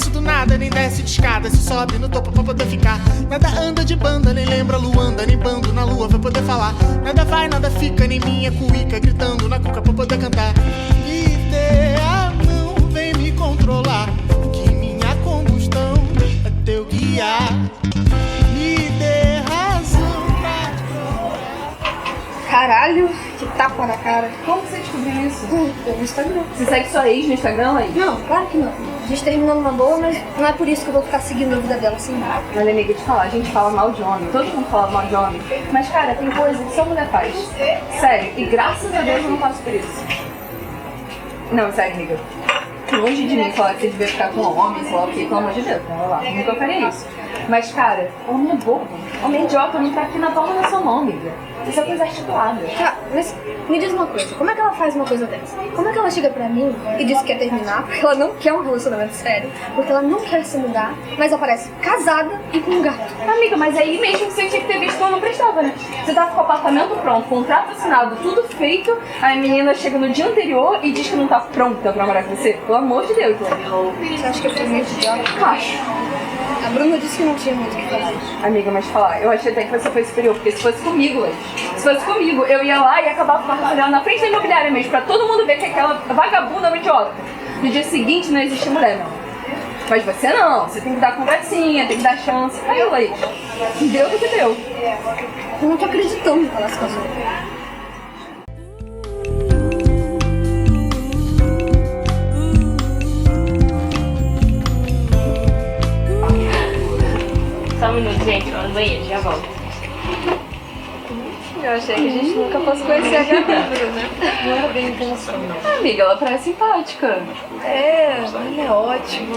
aparece do nada, nem desce de escada, se sobe no topo pra poder ficar. Nada anda de banda, nem lembra Luanda, nem bando na lua pra poder falar. Nada vai, nada fica, nem minha cuíca gritando na cuca pra poder cantar. Ideia não vem me controlar, que minha combustão é teu guia. Me dê razão pra... Caralho, que tapa na cara. Como você descobriu isso? Pelo Instagram. Você segue sua ex no Instagram aí? Não, claro que não. A gente terminou numa boa, mas não é por isso que eu vou ficar seguindo a vida dela assim. Olha, amiga, te falar, a gente fala mal de homem, todo mundo fala mal de homem. Mas, cara, tem coisa que só mulher faz. Sério, e graças a Deus eu não passo por isso. Não, sério, amiga. Longe de mim falar que você devia ficar com um homem, sei lá o que, pelo amor de Deus, tá lá. Nunca faria isso. Mas, cara, homem é bobo. Homem é idiota, não tá aqui na palma da sua mão, amiga. Isso é coisa articulada. Tá, mas me diz uma coisa, como é que ela faz uma coisa dessa? Como é que ela chega pra mim e diz que quer terminar porque ela não quer um relacionamento sério, porque ela não quer se mudar, mas aparece casada e com um gato? Amiga, mas aí mesmo que você tinha que ter visto que ela não prestava, né? Você tava com o apartamento pronto, contrato assinado, tudo feito, aí a menina chega no dia anterior e diz que não tá pronta pra morar com você. Pelo amor de Deus, Você acha que eu fui muito idiota? Acho. A Bruna disse que não tinha muito o que fazer. Amiga, mas falar, eu achei até que você foi superior, porque se fosse comigo, Leite, se fosse comigo, eu ia lá e ia acabar com a dela na frente da imobiliária mesmo, pra todo mundo ver que aquela vagabunda é uma idiota. No dia seguinte não existe mulher, não. Mas você não, você tem que dar conversinha, tem que dar chance. Aí, Leite, deu do que deu. Eu não tô acreditando que ela se casou. Só um minuto, gente, eu vou no banheiro, já volto. Eu achei que a gente nunca fosse conhecer a gata, Bruna. Não era bem intenção. Amiga, ela parece simpática. É, ela é ótima.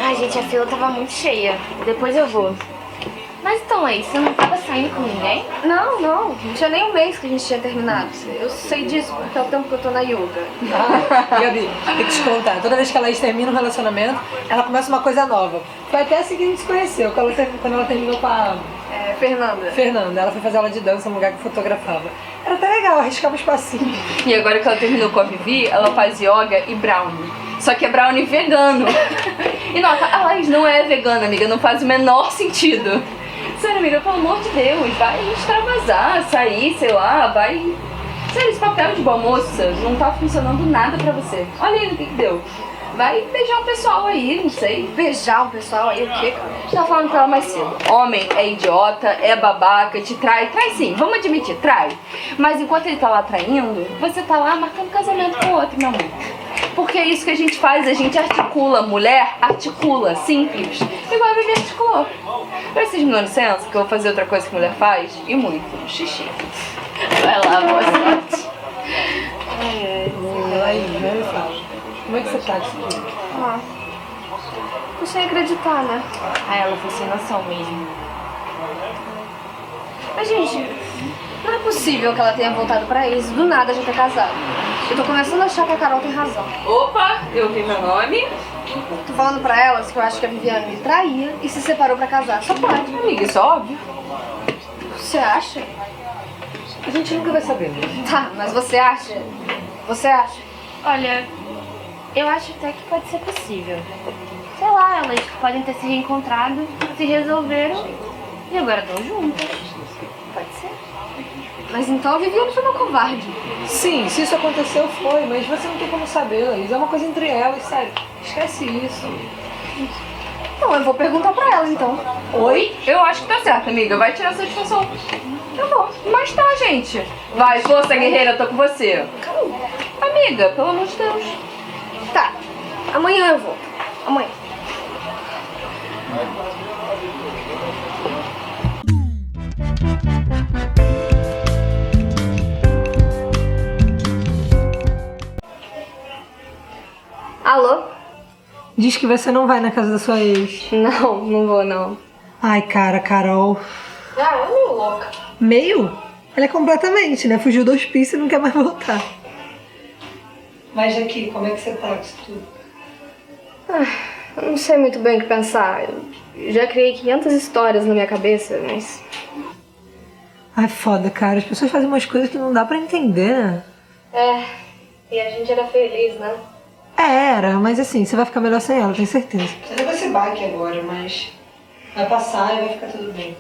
Ai, gente, a fila tava muito cheia. Depois eu vou. Mas então, aí, você não tava saindo com ninguém? Não tinha nem um mês que a gente tinha terminado. Eu sei disso porque é o tempo que eu tô na yoga. Gabi, tem que te contar. Toda vez que ela termina um relacionamento, ela começa uma coisa nova. Foi até assim que a gente se conheceu, quando ela terminou com a Fernanda. Ela foi fazer aula de dança num lugar que fotografava. Era até legal, arriscava um espacinho. E agora que ela terminou com a Vivi, ela faz yoga e brownie. Só que é brownie vegano. E nota, a Laís não é vegana, amiga, não faz o menor sentido. Sério, amiga, pelo amor de Deus, vai extravasar, sair, sei lá, vai... Sério, esse papel de boa moça não tá funcionando nada pra você. Olha aí no que deu. Vai beijar o pessoal aí, não sei. Beijar o pessoal aí, o quê, cara? Tava falando pra ela mais cedo. Homem é idiota, é babaca, te trai. Trai sim, vamos admitir, trai. Mas enquanto ele tá lá traindo, você tá lá marcando casamento com o outro, meu amor. Porque é isso que a gente faz, a gente articula. Mulher articula, simples. Igual a Vivi articulou. Pra vocês me dão licença, que eu vou fazer outra coisa que mulher faz, e muito, xixi. Vai lá, boa sorte. Laís, me fala. Como é que você tá disso tudo? Não sei acreditar, né? Ah, ela foi sem noção mesmo. Mas, gente, não é possível que ela tenha voltado pra ex e do nada já ter casado. Eu tô começando a achar que a Carol tem razão. Opa, eu vi meu nome. Tô falando pra elas que eu acho que a Viviane me traía e se separou pra casar. Só pode. Amiga, isso é óbvio. Você acha? A gente nunca vai saber, né? Tá, mas você acha? Você acha? Olha, eu acho até que pode ser possível. Sei lá, elas podem ter se reencontrado, se resolveram e agora estão juntas. Pode ser. Mas então a Viviane foi uma covarde. Sim, se isso aconteceu foi, mas você não tem como saber, Laís. É uma coisa entre elas, sério. Esquece isso. Então eu vou perguntar pra ela, então. Oi? Eu acho que tá certo, amiga. Vai tirar satisfação. Tá bom. Mas tá, gente. Vai, força, guerreira, eu tô com você. Amiga, pelo amor de Deus. Tá, amanhã eu vou. Amanhã. Alô? Diz que você não vai na casa da sua ex. Não vou não. Ai, cara, Carol. Ah, é meio louca. Meio? Ela é completamente, né? Fugiu do hospício e não quer mais voltar. Mas aqui, como é que você tá com isso tudo? Eu não sei muito bem o que pensar. Eu já criei 500 histórias na minha cabeça, mas... Ai, foda, cara. As pessoas fazem umas coisas que não dá pra entender, né? É, e a gente era feliz, né? Era, mas assim, você vai ficar melhor sem ela, tenho certeza. Você levou esse baque agora, mas vai passar e vai ficar tudo bem.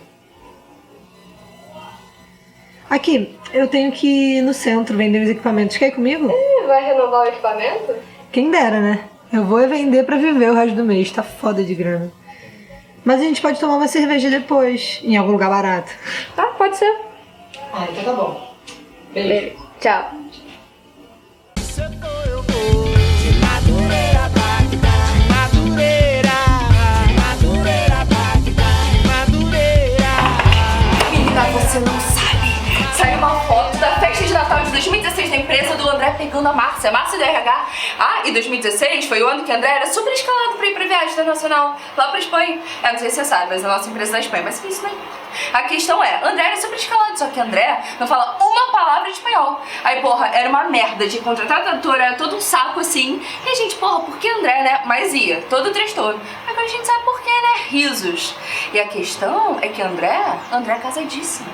Aqui, eu tenho que ir no centro vender os equipamentos. Quer ir comigo? Vai renovar o equipamento? Quem dera, né? Eu vou vender pra viver o resto do mês, tá foda de grana. Mas a gente pode tomar uma cerveja depois, em algum lugar barato. Tá, pode ser. Ah, então tá bom. Beijo. Tchau. Eu vou de Madureira, Bagdá, de Madureira, Madureira, Bagdá, Madureira. Menina, você não sabe. Saiu uma foto da festa de Natal de 2016 da empresa do André pegando a Márcia do RH. Ah, e 2016 foi o ano que o André era super escalado pra ir pra viagem internacional lá pra Espanha. Eu não sei se você sabe, mas a nossa empresa é da Espanha, mas isso não importa. A questão é, André era super escalado, só que André não fala uma palavra de espanhol. Aí, porra, era uma merda de contratar tradutor, era todo um saco assim. E a gente, porra, por que André, né? Mas ia, todo transtorno. Agora a gente sabe por que, né? Risos. E a questão é que André é casadíssimo.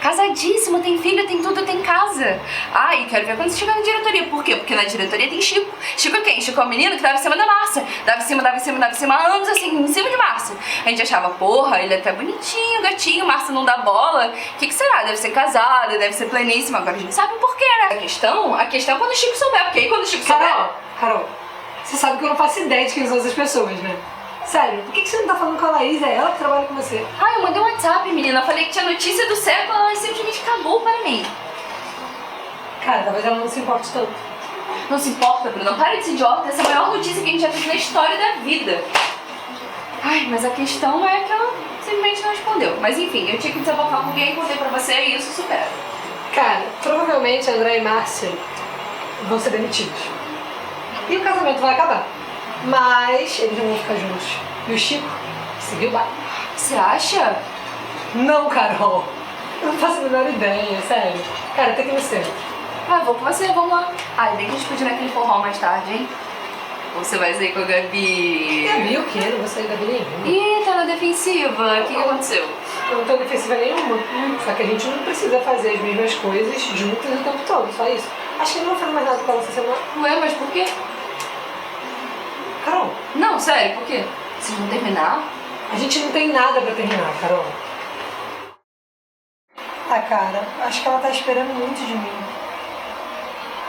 Casadíssimo, tem filho, tem tudo, tem casa. Ah, e quero ver quando você chegar na diretoria. Por quê? Porque na diretoria tem Chico. Chico é quem? Chico é o menino que dava em cima da Márcia. Dava em cima há anos assim, em cima de Márcia. A gente achava, porra, ele é até bonitinho, gatinho, Márcia não dá bola. O que será? Deve ser casada, deve ser pleníssima. Agora a gente sabe o porquê, né? A questão é quando o Chico souber. Porque aí quando o Chico souber... Carol, você sabe que eu não faço ideia de quem são essas pessoas, né? Sério, por que você não tá falando com a Laís? É ela que trabalha com você. Ah, eu mandei um WhatsApp, menina. Eu falei que tinha notícia do século, ela simplesmente cagou para mim. Cara, talvez ela não se importe tanto. Não se importa, Bruno. Para de ser idiota. Essa é a maior notícia que a gente já teve na história da vida. Ai, mas a questão é que ela simplesmente não respondeu. Mas enfim, eu tinha que desabafar com alguém, contei pra você e isso supera. Cara, provavelmente André e Márcia vão ser demitidos. E o casamento vai acabar. Mas eles não vão ficar juntos. E o Chico seguiu o baile. Você acha? Não, Carol. Eu não faço a menor ideia, sério. Cara, tem que ir no centro. Ah, vou com você, vamos lá. Ai, bem que a gente podia ir naquele forró mais tarde, hein? Ou você vai sair com a Gabi? Gabi o quê? Não vou sair da Gabi nenhuma. Ih, tá na defensiva. O que aconteceu? Eu não tô defensiva nenhuma. Só que a gente não precisa fazer as mesmas coisas juntas o tempo todo, só isso. Acho que eu não vou fazer mais nada com ela essa semana. Ué, mas por quê? Carol. Não, sério, por quê? Vocês vão terminar? A gente não tem nada pra terminar, Carol. Ah, cara, acho que ela tá esperando muito de mim.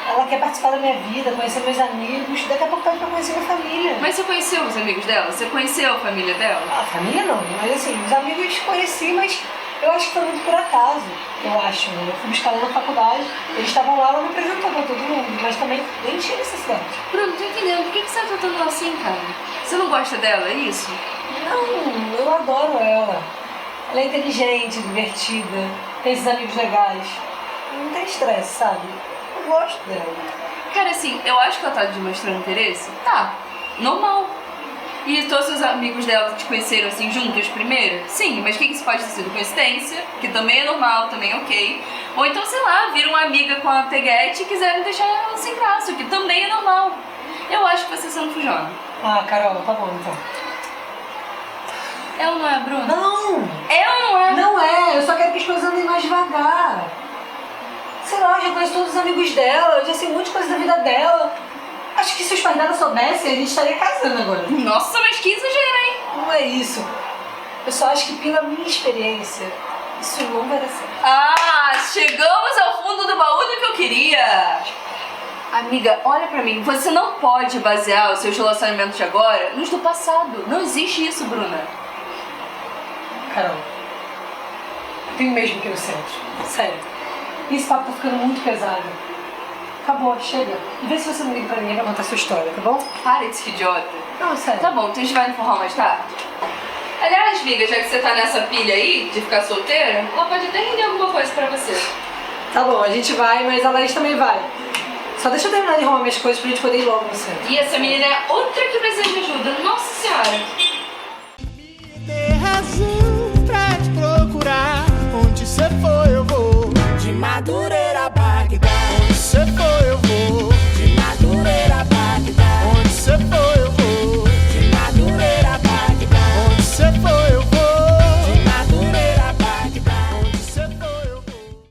Ela quer participar da minha vida, conhecer meus amigos, daqui a pouco vai pra conhecer minha família. Mas você conheceu os amigos dela? Você conheceu a família dela? A família não, mas assim, os amigos conheci, mas eu acho que foi muito por acaso. Eu acho, né? Eu fui buscar ela na faculdade, eles estavam lá, ela me apresentou pra todo mundo, mas também nem tinha necessidade. Bruno, não tô entendendo. Por que você tá tratando ela assim, cara? Você não gosta dela, é isso? Não, eu adoro ela. Ela é inteligente, divertida, tem esses amigos legais. Não tem estresse, sabe? Eu gosto dela. Cara, assim, eu acho que ela tá demonstrando interesse. Tá, normal. E todos os amigos dela te conheceram assim juntos primeiro? Sim, mas o que isso pode ter sido? Coincidência, que também é normal, também é ok. Ou então, sei lá, viram uma amiga com a peguete e quiseram deixar ela sem graça, o que também é normal. Eu acho que você sendo fujona. Ah, Carol, tá bom então. Ela não é, Bruno? Não! Ela não é? Não é, eu só quero que as coisas andem mais devagar. Sei lá, eu já conheço todos os amigos dela, eu já sei um monte de coisa da vida dela. Acho que se os pais dela soubessem, a gente estaria casando agora. Nossa, mas que exagero, hein? Não é isso. Eu só acho que pela minha experiência, isso não vai dar certo. Ah, chegamos ao fundo do baú do que eu queria. Amiga, olha pra mim, você não pode basear os seus relacionamentos de agora nos do passado. Não existe isso, Bruna. Carol, eu tenho mesmo que ir no centro. Sério. Esse papo tá ficando muito pesado. Acabou, chega. E vê se você não liga pra ninguém pra contar sua história, tá bom? Para de ser idiota. Não, sério. Tá bom, então a gente vai no forró mais tarde? Aliás, amiga, já que você tá nessa pilha aí de ficar solteira, ela pode até render alguma coisa pra você. Tá bom, a gente vai, mas a Laís também vai. Só deixa eu terminar de arrumar minhas coisas pra gente poder ir logo no centro. E essa menina é outra que precisa de ajuda. Nossa senhora.